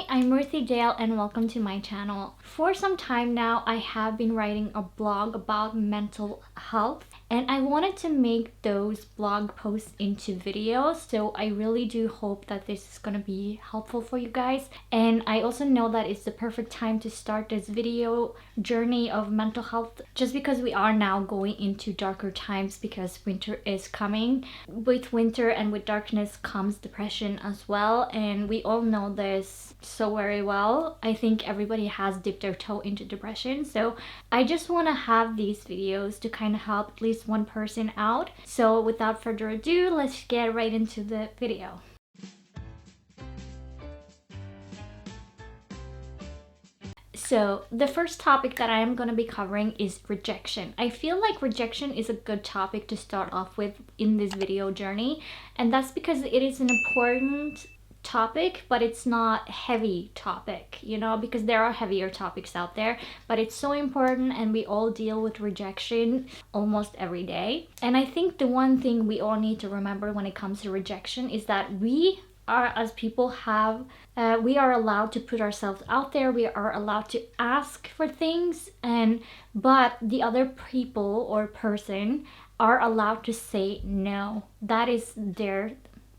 Hi, I'm Ruthie Dahle and welcome to my channel. For some time now, I have been writing a blog about mental health and I wanted to make those blog posts into videos, so I really do hope that this is going to be helpful for you guys. And I also know that it's the perfect time to start this video journey of mental health just because we are now going into darker times because winter is coming. With winter and with darkness comes depression as well, and we all know this so very well. I think everybody has dipped their toe into depression, so I just want to have these videos to kind of help at least one person out. So without further ado, let's get right into the video. So the first topic that I am going to be covering is rejection. I feel like rejection is a good topic to start off with in this video journey, and that's because it is an important topic, but it's not heavy topic, you know, because there are heavier topics out there, but it's so important and we all deal with rejection almost every day. And I think the one thing we all need to remember when it comes to rejection is that we are, as people, we are allowed to put ourselves out there, we are allowed to ask for things, but the other people or person are allowed to say no. That is their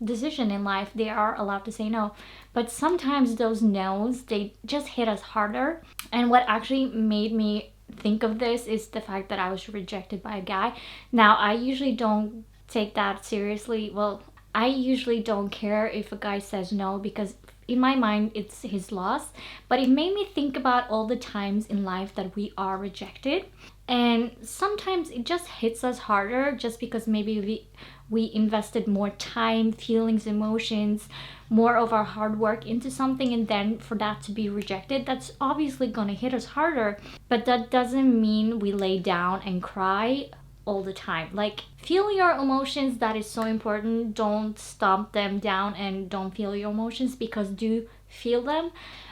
decision in life. They are allowed to say no, but sometimes those no's, they just hit us harder. And what actually made me think of this is the fact that I was rejected by a guy. Now, I usually don't take that seriously. Well, I usually don't care if a guy says no because in my mind it's his loss, but it made me think about all the times in life that we are rejected, and sometimes it just hits us harder just because maybe we invested more time, feelings, emotions, more of our hard work into something, and then for that to be rejected, that's obviously gonna hit us harder. But that doesn't mean we lay down and cry all the time. Like, feel your emotions, that is so important. Don't stomp them down and don't feel your emotions, because do feel them,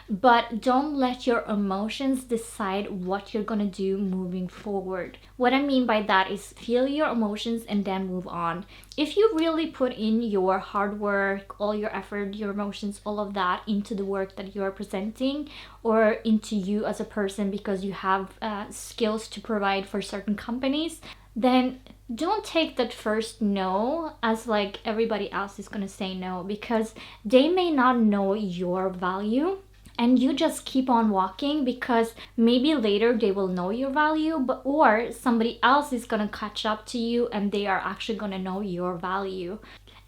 but don't let your emotions decide what you're gonna do moving forward. What I mean by that is feel your emotions and then move on. If you really put in your hard work, all your effort, your emotions, all of that into the work that you're presenting, or into you as a person because you have skills to provide for certain companies, then don't take that first no as like everybody else is gonna say no, because they may not know your value. And you just keep on walking because maybe later they will know your value, or somebody else is gonna catch up to you and they are actually gonna know your value.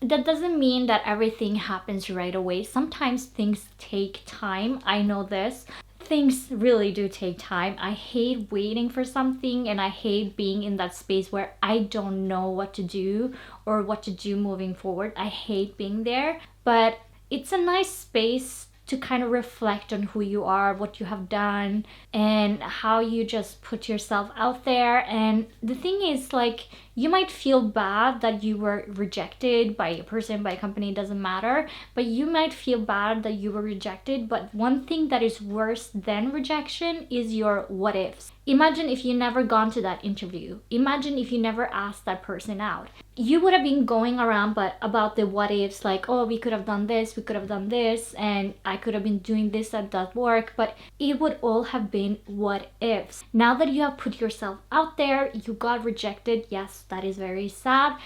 That doesn't mean that everything happens right away. Sometimes things take time. I know this. Things really do take time. I hate waiting for something, and I hate being in that space where I don't know what to do or what to do moving forward. I hate being there, but it's a nice space to kind of reflect on who you are, what you have done, and how you just put yourself out there. And the thing is, like, you might feel bad that you were rejected by a person, by a company, it doesn't matter, but you might feel bad that you were rejected. But one thing that is worse than rejection is your what ifs. Imagine if you never gone to that interview. Imagine if you never asked that person out. You would have been going around but about the what ifs, like, oh, we could have done this, we could have done this, and I could have been doing this at that work, but it would all have been what ifs. Now that you have put yourself out there, you got rejected. Yes, that is very sad,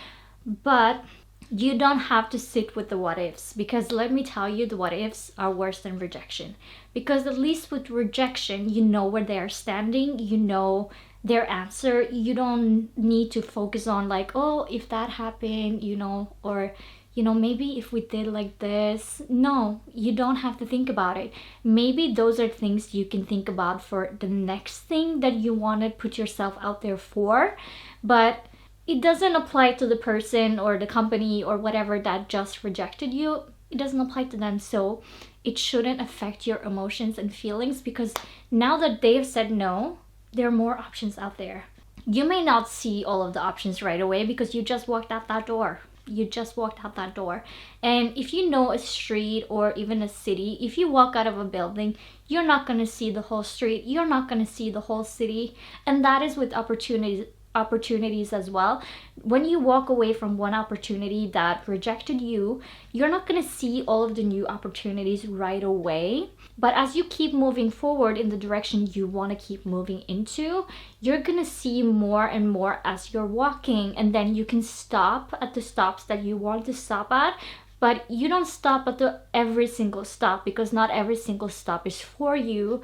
but you don't have to sit with the what ifs, because let me tell you, the what ifs are worse than rejection. Because at least with rejection, you know where they are standing, you know their answer. You don't need to focus on like, oh, if that happened, you know, or you know, maybe if we did like this. No, you don't have to think about it. Maybe those are things you can think about for the next thing that you want to put yourself out there for, but it doesn't apply to the person or the company or whatever that just rejected you. It doesn't apply to them, so it shouldn't affect your emotions and feelings, because now that they've said no, there are more options out there. You may not see all of the options right away because you just walked out that door. You just walked out that door. And if you know a street or even a city, if you walk out of a building, you're not going to see the whole street. You're not going to see the whole city. And that is with opportunities opportunities as well. When you walk away from one opportunity that rejected you, you're not going to see all of the new opportunities right away. But as you keep moving forward in the direction you want to keep moving into, you're going to see more and more as you're walking. And then you can stop at the stops that you want to stop at. But you don't stop at every single stop, because not every single stop is for you.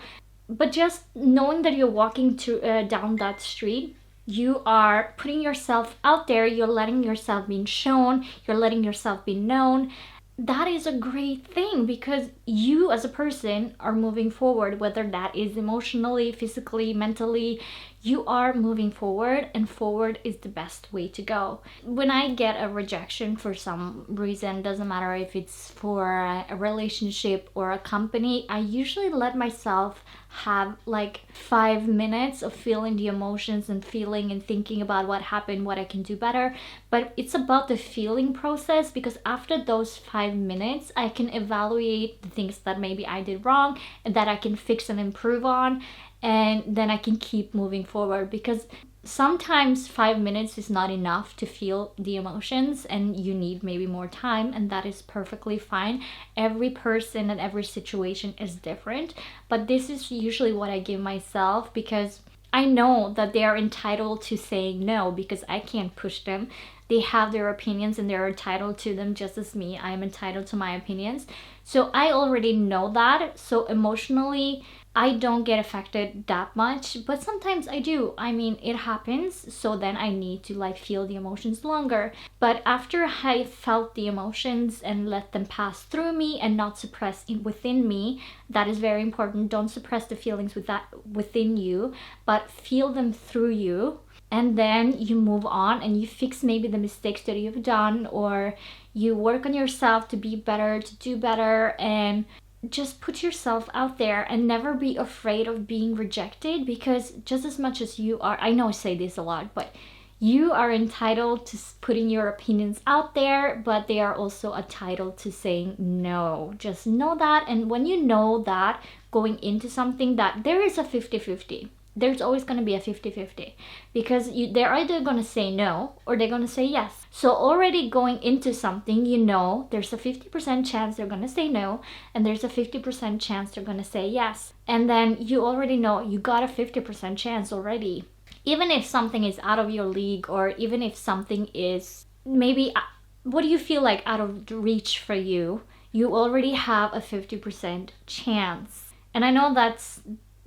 But just knowing that you're walking down that street, you are putting yourself out there, you're letting yourself be shown, you're letting yourself be known. That is a great thing, because you as a person are moving forward, whether that is emotionally, physically, mentally. You are moving forward, and forward is the best way to go. When I get a rejection for some reason, doesn't matter if it's for a relationship or a company, I usually let myself have like 5 minutes of feeling the emotions and feeling and thinking about what happened, what I can do better. But it's about the feeling process, because after those 5 minutes, I can evaluate the things that maybe I did wrong and that I can fix and improve on. And then I can keep moving forward, because sometimes 5 minutes is not enough to feel the emotions, and you need maybe more time, and that is perfectly fine. Every person and every situation is different, but this is usually what I give myself, because I know that they are entitled to saying no, because I can't push them. They have their opinions and they're entitled to them just as me. I'm entitled to my opinions. So I already know that. So emotionally, I don't get affected that much, but sometimes I do. I mean, it happens, so then I need to like feel the emotions longer. But after I felt the emotions and let them pass through me and not suppress within me, that is very important. Don't suppress the feelings within you, but feel them through you. And then you move on and you fix maybe the mistakes that you've done, or you work on yourself to be better, to do better, and just put yourself out there and never be afraid of being rejected, because just as much as you are, I know I say this a lot, but you are entitled to putting your opinions out there, but they are also entitled to saying no. Just know that. And when you know that going into something, that there is a 50-50. There's always going to be a 50-50, because they're either going to say no or they're going to say yes. So already going into something, you know there's a 50% chance they're going to say no, and there's a 50% chance they're going to say yes. And then you already know you got a 50% chance already. Even if something is out of your league, or even if something is maybe, what do you feel like, out of reach for you, you already have a 50% chance. And I know that's,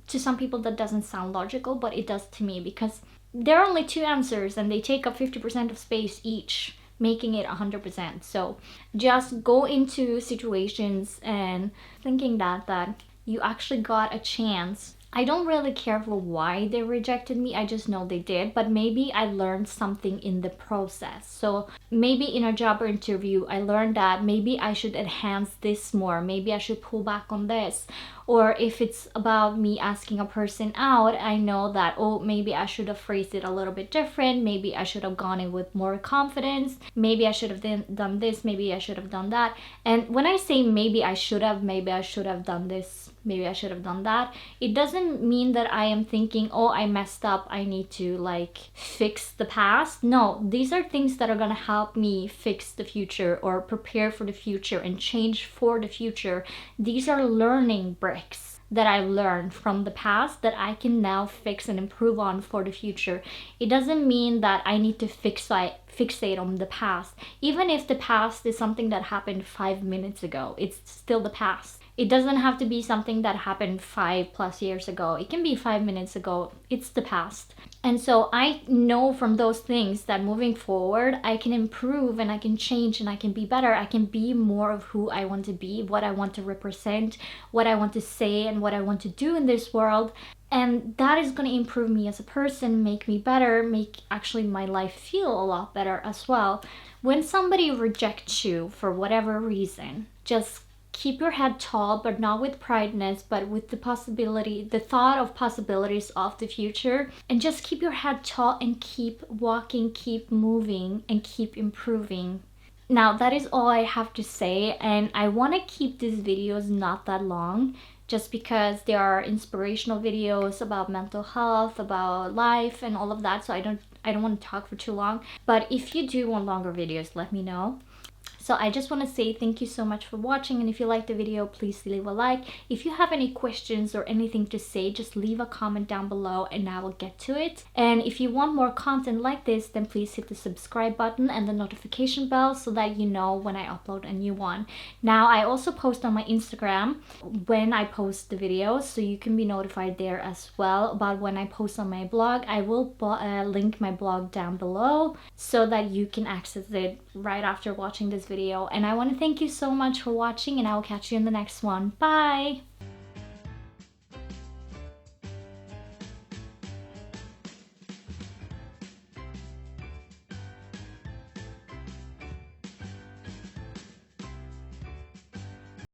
to some people that doesn't sound logical, but it does to me, because there are only two answers and they take up 50% of space each, making it 100%. So just go into situations and thinking that you actually got a chance. I don't really care for why they rejected me, I just know they did, but maybe I learned something in the process. So maybe in a job interview, I learned that maybe I should enhance this more, maybe I should pull back on this. Or if it's about me asking a person out, I know that, oh, maybe I should have phrased it a little bit different, maybe I should have gone in with more confidence, maybe I should have done this, maybe I should have done that. And when I say maybe I should have done this, maybe I should have done that, it doesn't mean that I am thinking, oh, I messed up, I need to like fix the past. No, these are things that are gonna help me fix the future, or prepare for the future and change for the future. These are learning bricks that I learned from the past that I can now fix and improve on for the future. It doesn't mean that I need to fixate on the past. Even if the past is something that happened 5 minutes ago, it's still the past. It doesn't have to be something that happened 5+ years ago. It can be 5 minutes ago. It's the past. And so I know from those things that moving forward, I can improve and I can change and I can be better. I can be more of who I want to be, what I want to represent, what I want to say, and what I want to do in this world. And that is going to improve me as a person, make me better, make actually my life feel a lot better as well. When somebody rejects you for whatever reason, just keep your head tall, but not with prideness, but with the thought of possibilities of the future. And just keep your head tall and keep walking, keep moving, and keep improving. Now, that is all I have to say. And I want to keep these videos not that long, just because they are inspirational videos about mental health, about life, and all of that. So I I don't want to talk for too long. But if you do want longer videos, let me know. So I just want to say thank you so much for watching, and if you liked the video, please leave a like. If you have any questions or anything to say, just leave a comment down below and I will get to it. And if you want more content like this, then please hit the subscribe button and the notification bell so that you know when I upload a new one. Now I also post on my Instagram when I post the videos, so you can be notified there as well about when I post on my blog. I will link my blog down below so that you can access it right after watching this video. And I want to thank you so much for watching, and I will catch you in the next one. Bye!